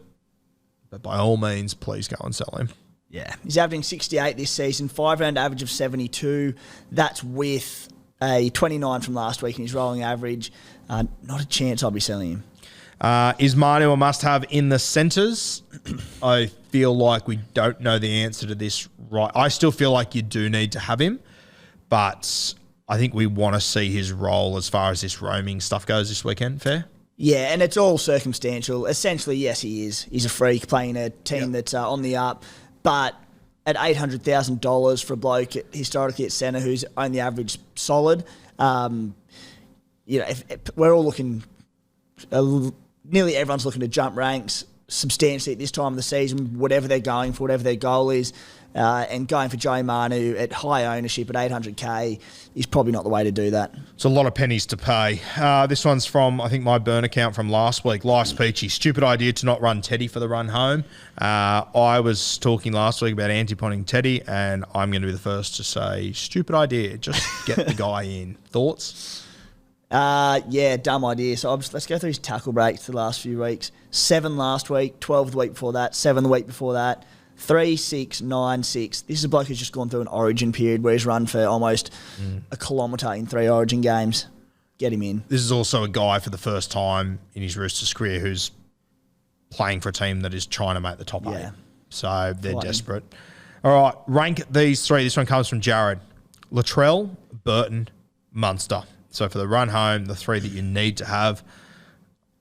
but by all means, please go and sell him. Yeah, he's averaging 68 this season, 5-round average of 72. That's with a 29 from last week, and his rolling average. Not a chance I'll be selling him. Is Manu a must-have in the centres? I feel like we don't know the answer to this right. I still feel like you do need to have him, but I think we want to see his role as far as this roaming stuff goes this weekend. Fair? Yeah, and it's all circumstantial. Essentially, yes, he is. He's a freak playing a team that's on the up. But at $800,000 for a bloke historically at centre who's only average solid, if we're all looking, nearly everyone's looking to jump ranks substantially at this time of the season, whatever they're going for, whatever their goal is. And going for Joey Manu at high ownership at $800K is probably not the way to do that. It's a lot of pennies to pay. This one's from, I think, my burn account from last week. Life's Peachy. Stupid idea to not run Teddy for the run home. I was talking last week about anti-punting Teddy, and I'm going to be the first to say, stupid idea. Just get the guy in. Thoughts? Yeah, dumb idea. So let's go through his tackle breaks the last few weeks. 7 last week, 12 the week before that, 7 the week before that. 3, 6, 9, 6. This is a bloke who's just gone through an origin period where he's run for almost a kilometre in 3 origin games. Get him in. This is also a guy for the first time in his Roosters career who's playing for a team that is trying to make the top 8. So they're desperate. All right, rank these 3. This one comes from Jared. Latrell, Burton, Munster. So for the run home, the 3 that you need to have.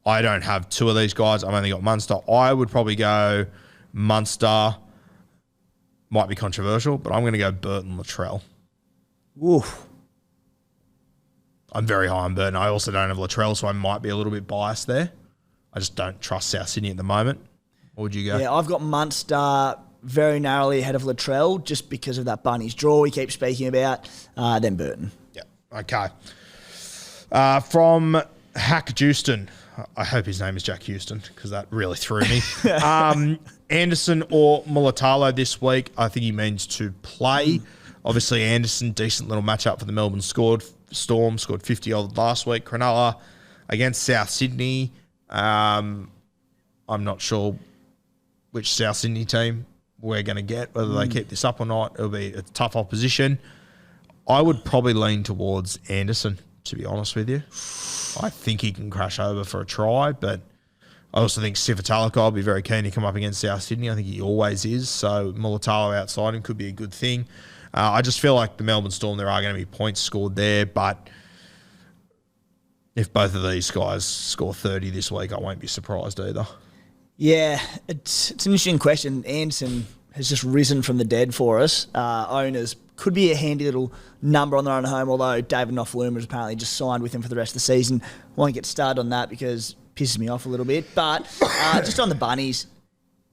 I don't have 2 of these guys. I've only got Munster. I would probably go Munster. Might be controversial, but I'm going to go Burton Latrell. Oof. I'm very high on Burton. I also don't have Latrell, so I might be a little bit biased there. I just don't trust South Sydney at the moment. What would you go? Yeah, I've got Munster very narrowly ahead of Latrell just because of that bunnies draw we keep speaking about. Then Burton. Yeah, okay. From Hack Houston. I hope his name is Jack Houston because that really threw me. Anderson or Mulatalo this week. I think he means to play. Obviously, Anderson, decent little matchup for the Melbourne Storm. Scored 50 odd last week. Cronulla against South Sydney. I'm not sure which South Sydney team we're going to get, whether they keep this up or not. It'll be a tough opposition. I would probably lean towards Anderson, to be honest with you. I think he can crash over for a try, but I also think Sifatalica will be very keen to come up against South Sydney. I think he always is. So Mulatalo outside him could be a good thing. I just feel like the Melbourne Storm, there are going to be points scored there, but if both of these guys score 30 this week, I won't be surprised either. Yeah, it's an interesting question. Anderson has just risen from the dead for us. Owners could be a handy little number on their own home, although David Nofoaluma has apparently just signed with him for the rest of the season. Won't get started on that because it pisses me off a little bit. But just on the Bunnies,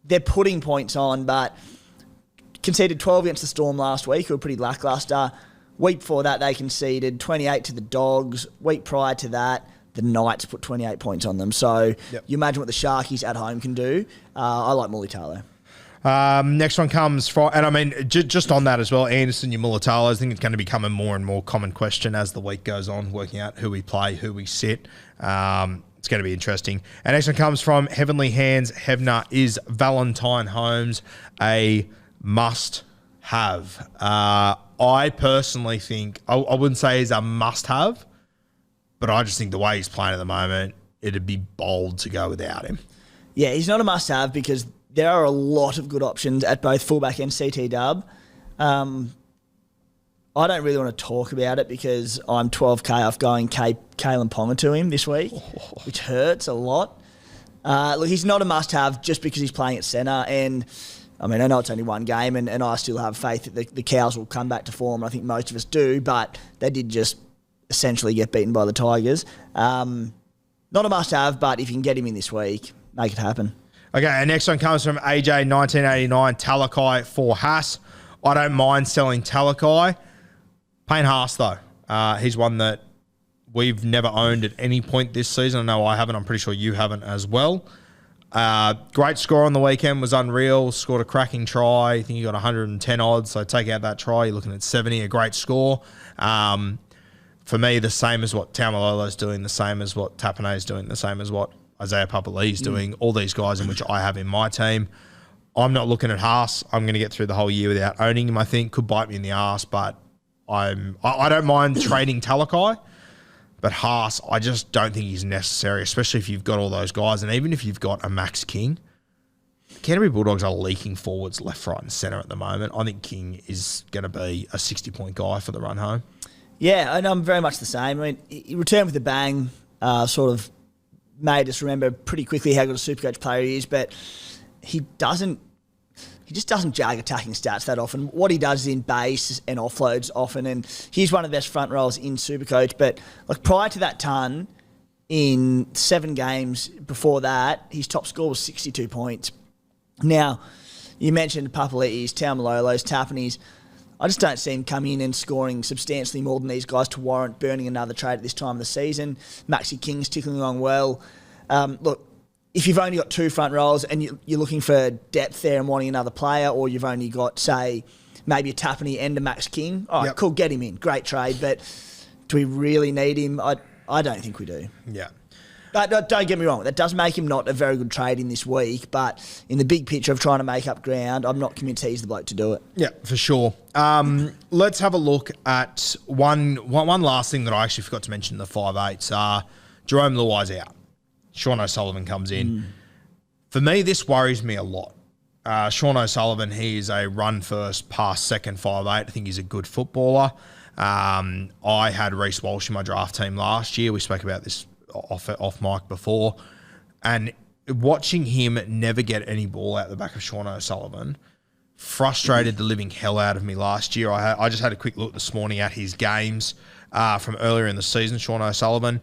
they're putting points on, but conceded 12 against the Storm last week, who were pretty lacklustre. Week before that, they conceded 28 to the Dogs. Week prior to that, the Knights put 28 points on them. So you imagine what the Sharkies at home can do. I like Mulatalo. Next one comes from, and I mean, just on that as well, Anderson, your Mulatalo, I think it's going to become a more and more common question as the week goes on, working out who we play, who we sit. It's going to be interesting. And next one comes from Heavenly Hands. Hevner, is Valentine Holmes a must-have? I personally think, I wouldn't say he's a must-have, but I just think the way he's playing at the moment, it'd be bold to go without him. Yeah, he's not a must-have because there are a lot of good options at both fullback and CT dub. I don't really want to talk about it because I'm 12K off going Kalen Ponga to him this week, which hurts a lot. Look, he's not a must-have just because he's playing at centre. And, I mean, I know it's only one game and I still have faith that the Cows will come back to form. I think most of us do, but they did just essentially get beaten by the Tigers. Not a must-have, but if you can get him in this week, make it happen. Okay, and next one comes from AJ 1989, Talakai for Haas. I don't mind selling Talakai. Payne Haas, though. He's one that we've never owned at any point this season. I know I haven't. I'm pretty sure you haven't as well. Great score on the weekend, was unreal. Scored a cracking try. I think he got 110 odds, so take out that try. You're looking at 70, a great score. For me, the same as what Taumalolo's doing, the same as what Tapanay's doing, the same as what Isaiah Papali's doing, all these guys in which I have in my team. I'm not looking at Haas. I'm going to get through the whole year without owning him, I think. Could bite me in the ass, but I don't mind trading Talakai. But Haas, I just don't think he's necessary, especially if you've got all those guys. And even if you've got a Max King, Canterbury Bulldogs are leaking forwards left, right and centre at the moment. I think King is going to be a 60-point guy for the run home. Yeah, and I'm very much the same. I mean, he returned with a bang, sort of made us remember pretty quickly how good a Supercoach player he is, but he just doesn't jag attacking stats that often. What he does is in base and offloads often, and he's one of the best front rows in Supercoach. But like prior to that ton, in 7 games before that, his top score was 62 points. Now, you mentioned Papalitis, Taumalolos, Tapanis. I just don't see him coming in and scoring substantially more than these guys to warrant burning another trade at this time of the season. Maxi King's ticking along well. Look, if you've only got 2 front rows and you're looking for depth there and wanting another player, or you've only got, say, maybe a Tapani and a Max King, all right, cool, get him in. Great trade, but do we really need him? I don't think we do. Yeah. But don't get me wrong, that does make him not a very good trade in this week, but in the big picture of trying to make up ground, I'm not convinced he's the bloke to do it. Yeah, for sure. Let's have a look at one last thing that I actually forgot to mention in the 5'8s. Jerome Luai's out. Sean O'Sullivan comes in. For me, this worries me a lot. Sean O'Sullivan, he is a run-first, pass-second 5'8". I think he's a good footballer. I had Reece Walsh in my draft team last year. We spoke about this off mic before. And watching him never get any ball out the back of Sean O'Sullivan frustrated the living hell out of me last year. I just had a quick look this morning at his games from earlier in the season. Sean O'Sullivan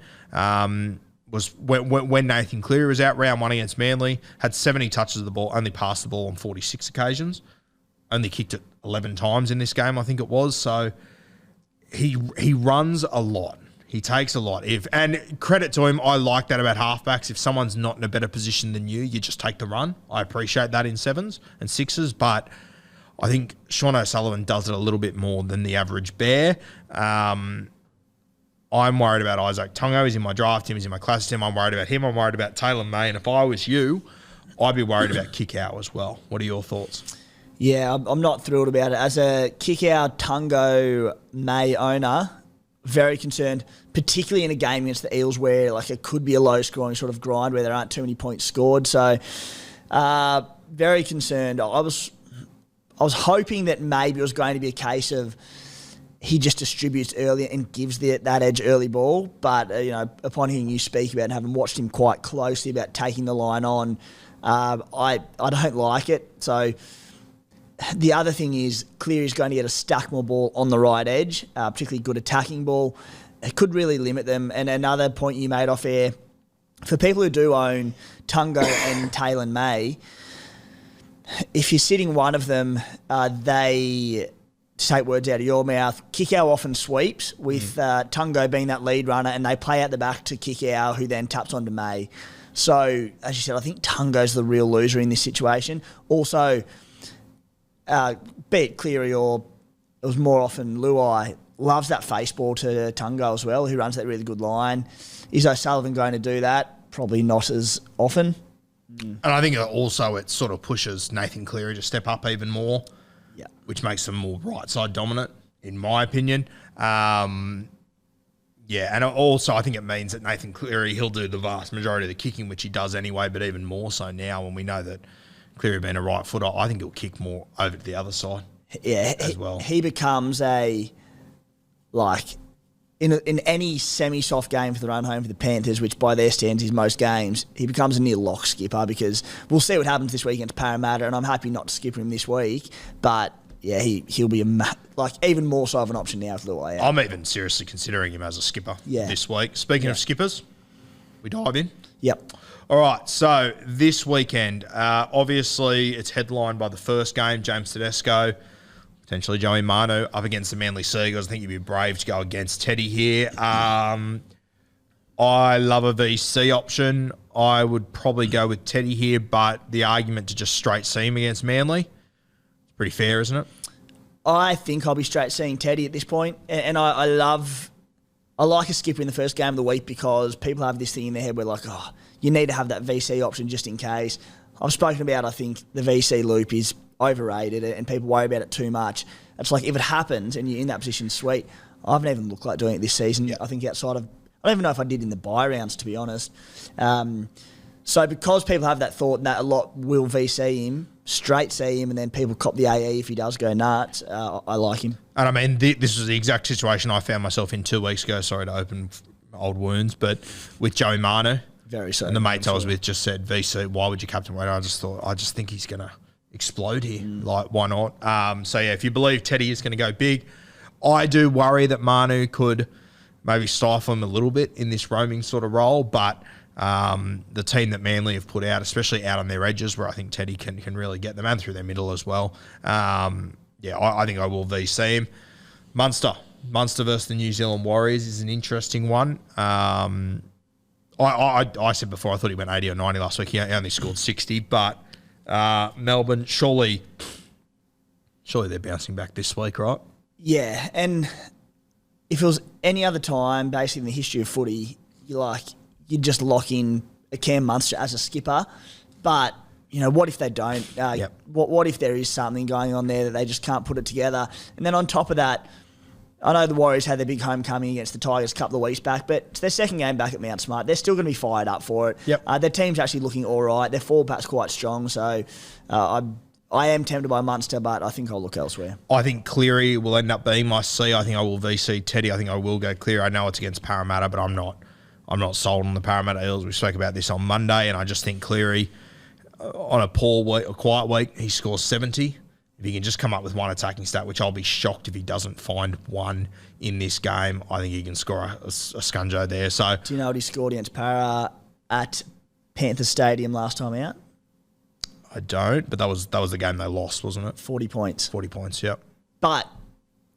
was when Nathan Cleary was out, round 1 against Manly, had 70 touches of the ball, only passed the ball on 46 occasions, only kicked it 11 times in this game, I think it was. So he runs a lot. He takes a lot. And credit to him, I like that about halfbacks. If someone's not in a better position than you just take the run. I appreciate that in 7s and 6s, but I think Sean O'Sullivan does it a little bit more than the average bear. I'm worried about Isaac Tungo. He's in my draft team. He's in my class team. I'm worried about him. I'm worried about Taylor May. And if I was you, I'd be worried about Kikau as well. What are your thoughts? Yeah, I'm not thrilled about it. As a Kikau Tungo May owner, very concerned, particularly in a game against the Eels where like it could be a low-scoring sort of grind where there aren't too many points scored. So, very concerned. I was hoping that maybe it was going to be a case of he just distributes early and gives that edge early ball. But upon hearing you speak about and having watched him quite closely about taking the line on, I don't like it. So. The other thing is Cleary's going to get a stack more ball on the right edge, particularly good attacking ball. It could really limit them. And another point you made off air, for people who do own Tungo and Taylor May, if you're sitting one of them, to take words out of your mouth, Kikau often sweeps with Tungo being that lead runner, and they play out the back to Kikau, who then taps onto May. So, as you said, I think Tungo's the real loser in this situation. Also, be it Cleary or it was more often Luai, loves that face ball to Tungo as well, who runs that really good line. Is O'Sullivan going to do that? Probably not as often. And I think also it sort of pushes Nathan Cleary to step up even more, which makes them more right side dominant, in my opinion. And also I think it means that Nathan Cleary, he'll do the vast majority of the kicking, which he does anyway, but even more so now when we know that Cleary being a right footer, I think he'll kick more over to the other side. Yeah, as well. He becomes in any semi-soft game for the run home for the Panthers, which by their standards is most games, he becomes a near lock skipper because we'll see what happens this week against Parramatta, and I'm happy not to skip him this week, but yeah, he'll be even more so of an option now for Luai. I'm even seriously considering him as a skipper this week. Speaking of skippers, we dive in. Yep. All right, so this weekend, obviously it's headlined by the first game, James Tedesco, potentially Joey Manu, up against the Manly Seagulls. I think you'd be brave to go against Teddy here. I love a VC option. I would probably go with Teddy here, but the argument to just straight see him against Manly, it's pretty fair, isn't it? I think I'll be straight seeing Teddy at this point, and I like a skipper in the first game of the week because people have this thing in their head where you need to have that VC option just in case. I've spoken about, I think, the VC loop is overrated and people worry about it too much. It's like if it happens and you're in that position, sweet. I haven't even looked like doing it this season. I think outside of... I don't even know if I did in the bye rounds, to be honest. So because people have that thought and that a lot will VC him, straight see him, and then people cop the AE if he does go nuts, I like him. And I mean, this was the exact situation I found myself in 2 weeks ago. Sorry to open old wounds, but with Joey Manu, Very so. And the mate I was with just said, VC, why would you captain Wade? I just think he's going to explode here. Like, why not? So, yeah, if you believe Teddy is going to go big, I do worry that Manu could maybe stifle him a little bit in this roaming sort of role, but the team that Manly have put out, especially out on their edges where I think Teddy can really get them and through their middle as well. I think I will VC him. Munster versus the New Zealand Warriors is an interesting one. I said before I thought he went 80 or 90 last week. He only scored 60, but Melbourne, surely they're bouncing back this week, right? Yeah, and if it was any other time, basically in the history of footy, you'd just lock in a Cam Munster as a skipper. But, what if they don't? What if there is something going on there that they just can't put it together? And then on top of that, I know the Warriors had their big homecoming against the Tigers a couple of weeks back, but it's their second game back at Mount Smart. They're still going to be fired up for it. Yep. Their team's actually looking all right. Their forward pack's quite strong, so I am tempted by Munster, but I think I'll look elsewhere. I think Cleary will end up being my C. I think I will VC Teddy. I think I will go Cleary. I know it's against Parramatta, but I'm not sold on the Parramatta Eels. We spoke about this on Monday, and I just think Cleary, on a poor week, a quiet week, he scores 70. If he can just come up with one attacking stat, which I'll be shocked if he doesn't find one in this game, I think he can score a scunjo there. So, do you know what he scored against Para at Panthers Stadium last time out? I don't, but that was the game they lost, wasn't it? 40 points. 40 points, yep. But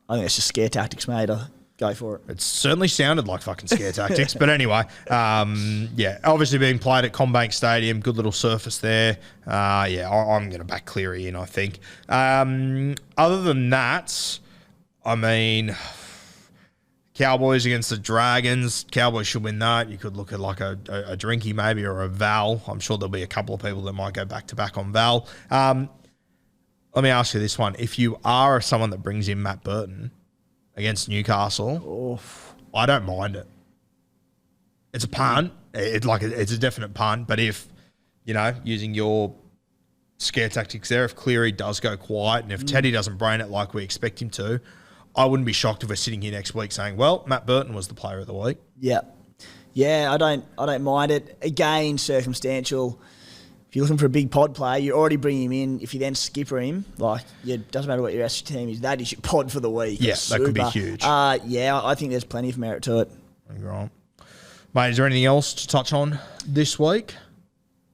I think it's just scare tactics, mate. Go for it. It certainly sounded like fucking scare tactics. But anyway, obviously being played at CommBank Stadium, good little surface there. I'm going to back Cleary in, I think. Other than that, I mean, Cowboys against the Dragons. Cowboys should win that. You could look at like a Drinky maybe or a Val. I'm sure there'll be a couple of people that might go back-to-back on Val. Let me ask you this one. If you are someone that brings in Matt Burton against Newcastle, I don't mind it. It's a punt. It's a definite punt. But if, using your scare tactics there, if Cleary does go quiet and if Teddy doesn't brain it like we expect him to, I wouldn't be shocked if we're sitting here next week saying, well, Matt Burton was the player of the week. Yeah. Yeah, I don't mind it. Again, circumstantial. If you're looking for a big pod player, you already bring him in. If you then skipper him, it doesn't matter what your rest of your team is, that is your pod for the week. Yeah, that could be huge. I think there's plenty of merit to it. Right. Mate, is there anything else to touch on this week?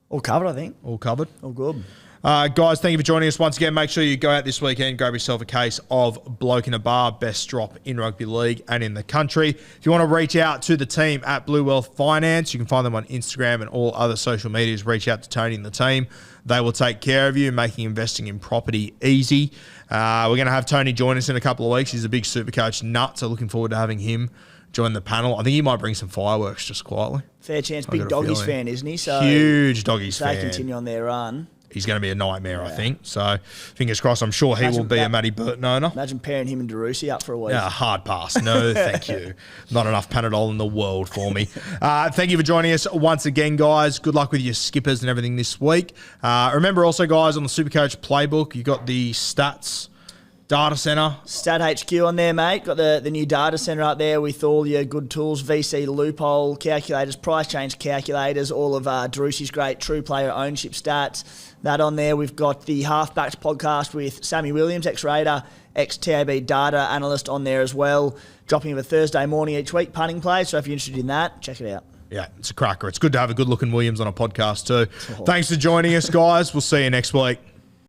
All covered, I think. All covered. All good. Guys, thank you for joining us once again. Make sure you go out this weekend, grab yourself a case of Bloke in a Bar, best drop in rugby league and in the country. If you want to reach out to the team at Blue Wealth Finance, you can find them on Instagram and all other social medias. Reach out to Tony and the team. They will take care of you, making investing in property easy. We're going to have Tony join us in a couple of weeks. He's a big SuperCoach nut, so looking forward to having him join the panel. I think he might bring some fireworks just quietly. Fair chance. Big Doggies fan, isn't he? So huge Doggies fan. They continue on their run. He's going to be a nightmare, I think. So, fingers crossed. I'm sure he will be a Matty Burton owner. Imagine pairing him and DeRusi up for a week. Yeah, hard pass. No, thank you. Not enough Panadol in the world for me. Thank you for joining us once again, guys. Good luck with your skippers and everything this week. Remember also, guys, on the SuperCoach playbook, you got the stats data center. Stat HQ on there, mate. Got the new data center up there with all your good tools, VC loophole calculators, price change calculators, all of DeRusi's great true player ownership stats. That on there. We've got the Halfbacks podcast with Sammy Williams, ex-Raider, ex-TAB data analyst on there as well. Dropping of a Thursday morning each week, punting plays. So if you're interested in that, check it out. Yeah, it's a cracker. It's good to have a good-looking Williams on a podcast too. Thanks for joining us, guys. We'll see you next week.